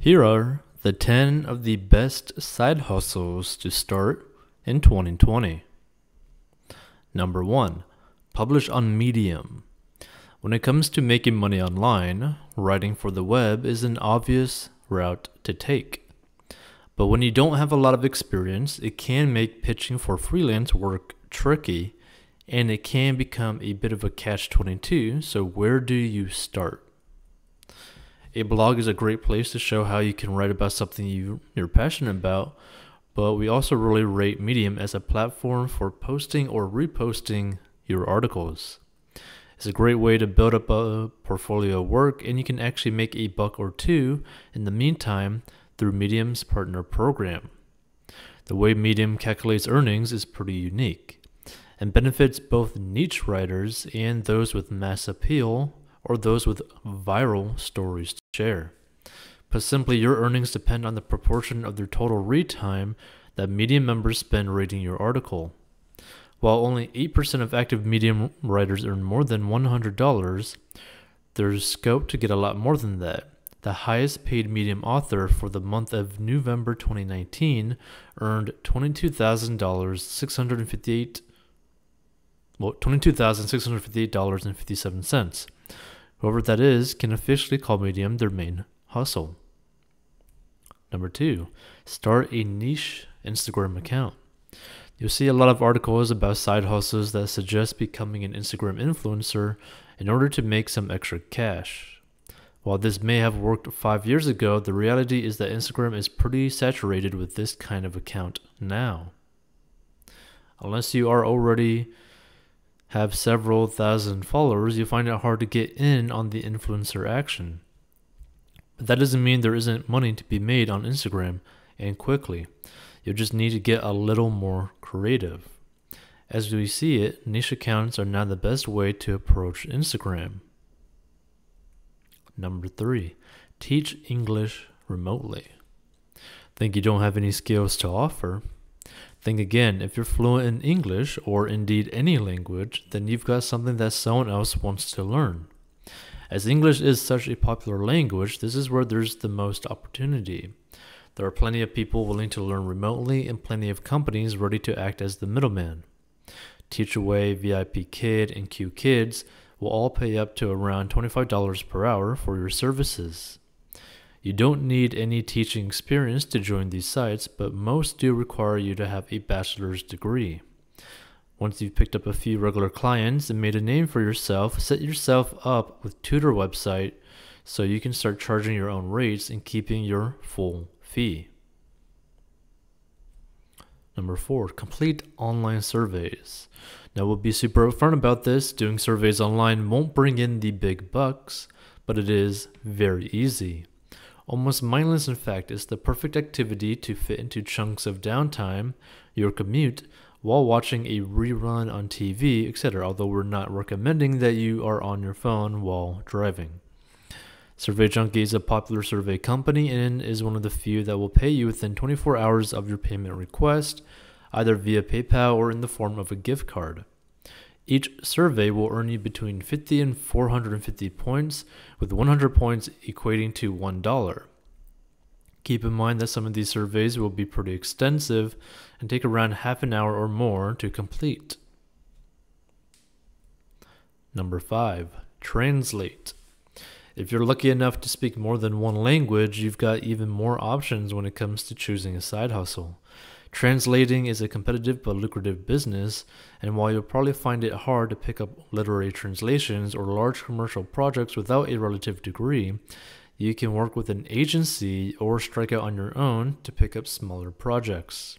Here are the 10 of the best side hustles to start in 2020. Number 1. Publish on Medium. When it comes to making money online, writing for the web is an obvious route to take. But when you don't have a lot of experience, it can make pitching for freelance work tricky, and it can become a bit of a catch-22, so where do you start? A blog is a great place to show how you can write about something you're passionate about, but we also really rate Medium as a platform for posting or reposting your articles. It's a great way to build up a portfolio of work, and you can actually make a buck or two in the meantime through Medium's partner program. The way Medium calculates earnings is pretty unique and benefits both niche writers and those with mass appeal or those with viral stories to share. Put simply, your earnings depend on the proportion of their total read time that Medium members spend reading your article. While only 8% of active Medium writers earn more than $100, there's scope to get a lot more than that. The highest paid Medium author for the month of November 2019 earned $22,658.57. Whoever that is can officially call Medium their main hustle. Number 2, start a niche Instagram account. You'll see a lot of articles about side hustles that suggest becoming an Instagram influencer in order to make some extra cash. While this may have worked 5 years ago, the reality is that Instagram is pretty saturated with this kind of account now. Unless you are already have several thousand followers, you find it hard to get in on the influencer action. But that doesn't mean there isn't money to be made on Instagram, and quickly. You'll just need to get a little more creative. As we see it, niche accounts are now the best way to approach Instagram. Number 3, teach English remotely. Think you don't have any skills to offer? Think again. If you're fluent in English, or indeed any language, then you've got something that someone else wants to learn. As English is such a popular language, this is where there's the most opportunity. There are plenty of people willing to learn remotely and plenty of companies ready to act as the middleman. Teachaway, VIP Kid, and Q Kids will all pay up to around $25 per hour for your services. You don't need any teaching experience to join these sites, but most do require you to have a bachelor's degree. Once you've picked up a few regular clients and made a name for yourself, set yourself up with tutor website so you can start charging your own rates and keeping your full fee. Number 4, complete online surveys. Now we'll be super upfront about this. Doing surveys online won't bring in the big bucks, but it is very easy. Almost mindless, in fact. It's the perfect activity to fit into chunks of downtime, your commute, while watching a rerun on TV, etc., although we're not recommending that you are on your phone while driving. Survey Junkie is a popular survey company and is one of the few that will pay you within 24 hours of your payment request, either via PayPal or in the form of a gift card. Each survey will earn you between 50 and 450 points, with 100 points equating to $1. Keep in mind that some of these surveys will be pretty extensive and take around half an hour or more to complete. Number 5, translate. If you're lucky enough to speak more than one language, you've got even more options when it comes to choosing a side hustle. Translating is a competitive but lucrative business, and while you'll probably find it hard to pick up literary translations or large commercial projects without a relative degree, you can work with an agency or strike out on your own to pick up smaller projects.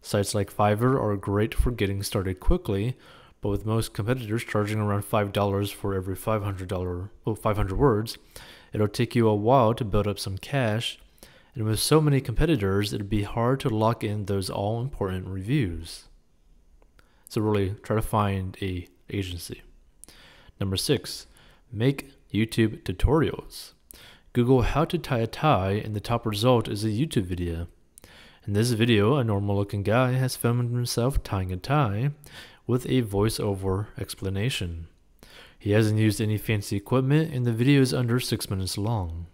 Sites like Fiverr are great for getting started quickly, but with most competitors charging around $5 for every 500 words, it'll take you a while to build up some cash. And with so many competitors, it'd be hard to lock in those all-important reviews. So really, try to find an agency. Number 6, make YouTube tutorials. Google how to tie a tie, and the top result is a YouTube video. In this video, a normal-looking guy has filmed himself tying a tie with a voiceover explanation. He hasn't used any fancy equipment, and the video is under 6 minutes long.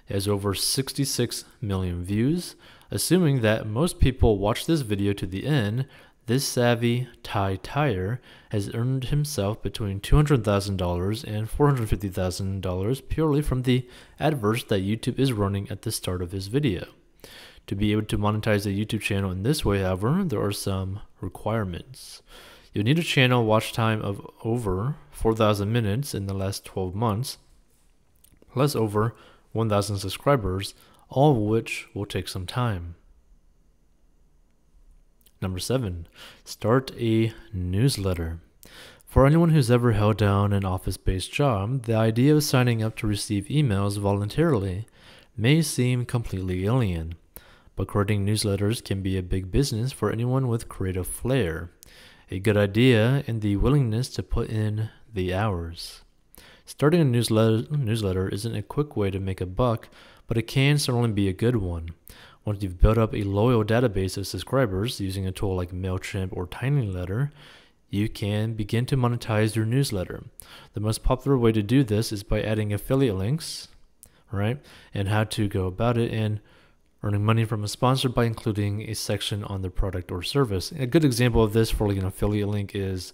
It has over 66 million views. Assuming that most people watch this video to the end, this savvy Thai tire has earned himself between $200,000 and $450,000 purely from the adverts that YouTube is running at the start of his video. To be able to monetize a YouTube channel in this way, however, there are some requirements. You'll need a channel watch time of over 4,000 minutes in the last 12 months, plus over 1,000 subscribers, all of which will take some time. Number 7, start a newsletter. For anyone who's ever held down an office-based job, the idea of signing up to receive emails voluntarily may seem completely alien, but creating newsletters can be a big business for anyone with creative flair, a good idea, and the willingness to put in the hours. Starting a newsletter isn't a quick way to make a buck, but it can certainly be a good one. Once you've built up a loyal database of subscribers using a tool like MailChimp or TinyLetter, you can begin to monetize your newsletter. The most popular way to do this is by adding affiliate links, right? And how to go about it, and earning money from a sponsor by including a section on their product or service. A good example of this for like an affiliate link is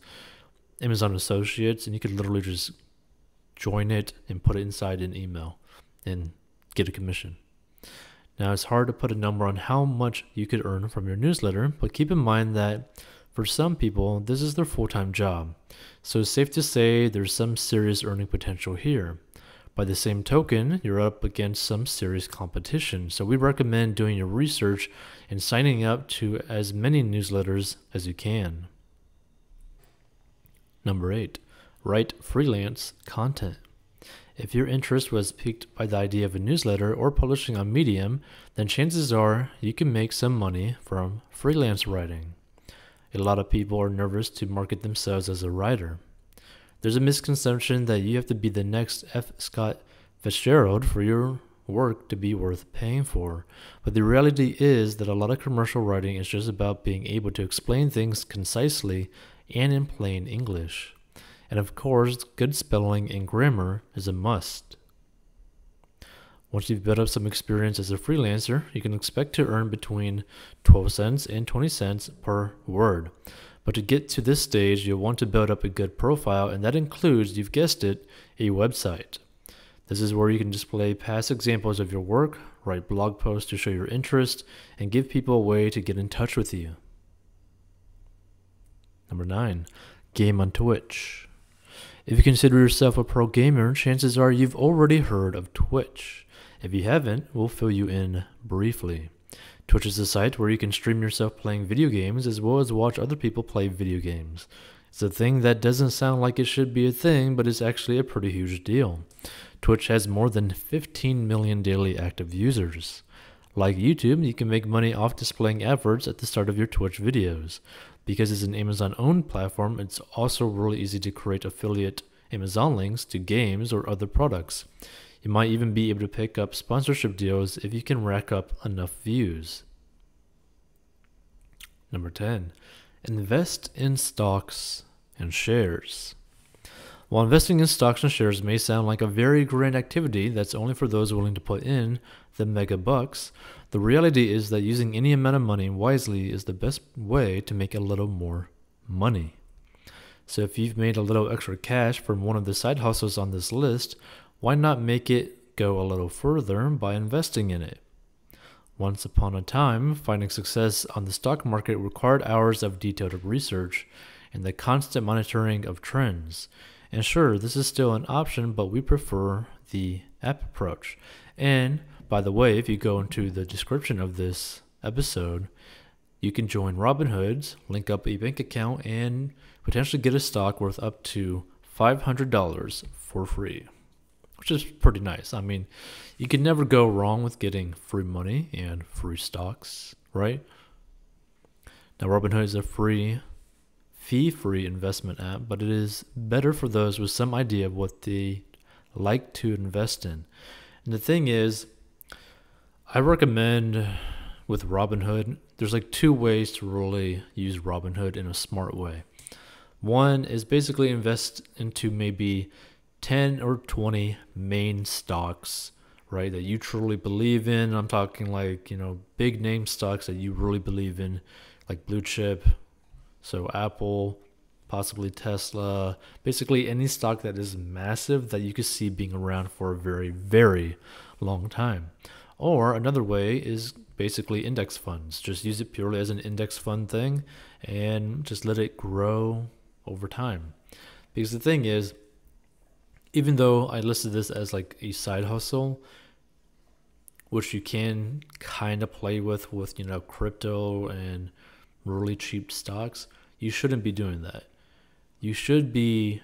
Amazon Associates, and you could literally just join it and put it inside an email and get a commission. Now, it's hard to put a number on how much you could earn from your newsletter, but keep in mind that for some people, this is their full-time job. So it's safe to say there's some serious earning potential here. By the same token, you're up against some serious competition. So we recommend doing your research and signing up to as many newsletters as you can. Number 8, write freelance content. If your interest was piqued by the idea of a newsletter or publishing on Medium, then chances are you can make some money from freelance writing. A lot of people are nervous to market themselves as a writer. There's a misconception that you have to be the next F. Scott Fitzgerald for your work to be worth paying for. But the reality is that a lot of commercial writing is just about being able to explain things concisely and in plain English. And of course, good spelling and grammar is a must. Once you've built up some experience as a freelancer, you can expect to earn between 12 cents and 20 cents per word. But to get to this stage, you'll want to build up a good profile, and that includes, you've guessed it, a website. This is where you can display past examples of your work, write blog posts to show your interest, and give people a way to get in touch with you. Number 9, game on Twitch. If you consider yourself a pro gamer, chances are you've already heard of Twitch. If you haven't, we'll fill you in briefly. Twitch is a site where you can stream yourself playing video games as well as watch other people play video games. It's a thing that doesn't sound like it should be a thing, but it's actually a pretty huge deal. Twitch has more than 15 million daily active users. Like YouTube, you can make money off displaying adverts at the start of your Twitch videos. Because it's an Amazon-owned platform, it's also really easy to create affiliate Amazon links to games or other products. You might even be able to pick up sponsorship deals if you can rack up enough views. Number 10, invest in stocks and shares. While investing in stocks and shares may sound like a very grand activity that's only for those willing to put in the mega bucks, the reality is that using any amount of money wisely is the best way to make a little more money. So if you've made a little extra cash from one of the side hustles on this list, why not make it go a little further by investing in it? Once upon a time, finding success on the stock market required hours of detailed research and the constant monitoring of trends. And sure, this is still an option, but we prefer the app approach. And by the way, if you go into the description of this episode, you can join Robinhood's, link up a bank account, and potentially get a stock worth up to $500 for free, which is pretty nice. I mean, you can never go wrong with getting free money and free stocks, right? Now, Robinhood is a fee-free investment app, but it is better for those with some idea of what they like to invest in. And the thing is, I recommend with Robinhood, there's like 2 ways to really use Robinhood in a smart way. One is basically invest into maybe 10 or 20 main stocks, right? That you truly believe in. I'm talking like, big name stocks that you really believe in, like blue chip. So Apple, possibly Tesla, basically any stock that is massive that you could see being around for a very, very long time. Or another way is basically index funds. Just use it purely as an index fund thing and just let it grow over time. Because the thing is, even though I listed this as like a side hustle, which you can kind of play with crypto and really cheap stocks, you shouldn't be doing that. You should be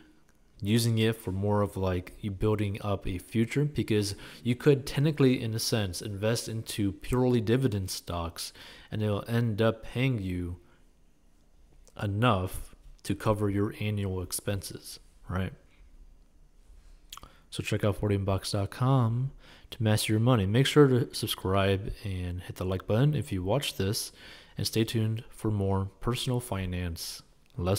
using it for more of like you building up a future, because you could technically, in a sense, invest into purely dividend stocks and it'll end up paying you enough to cover your annual expenses, right? So check out 40inbox.com to master your money. Make sure to subscribe and hit the like button if you watch this, and stay tuned for more personal finance lessons.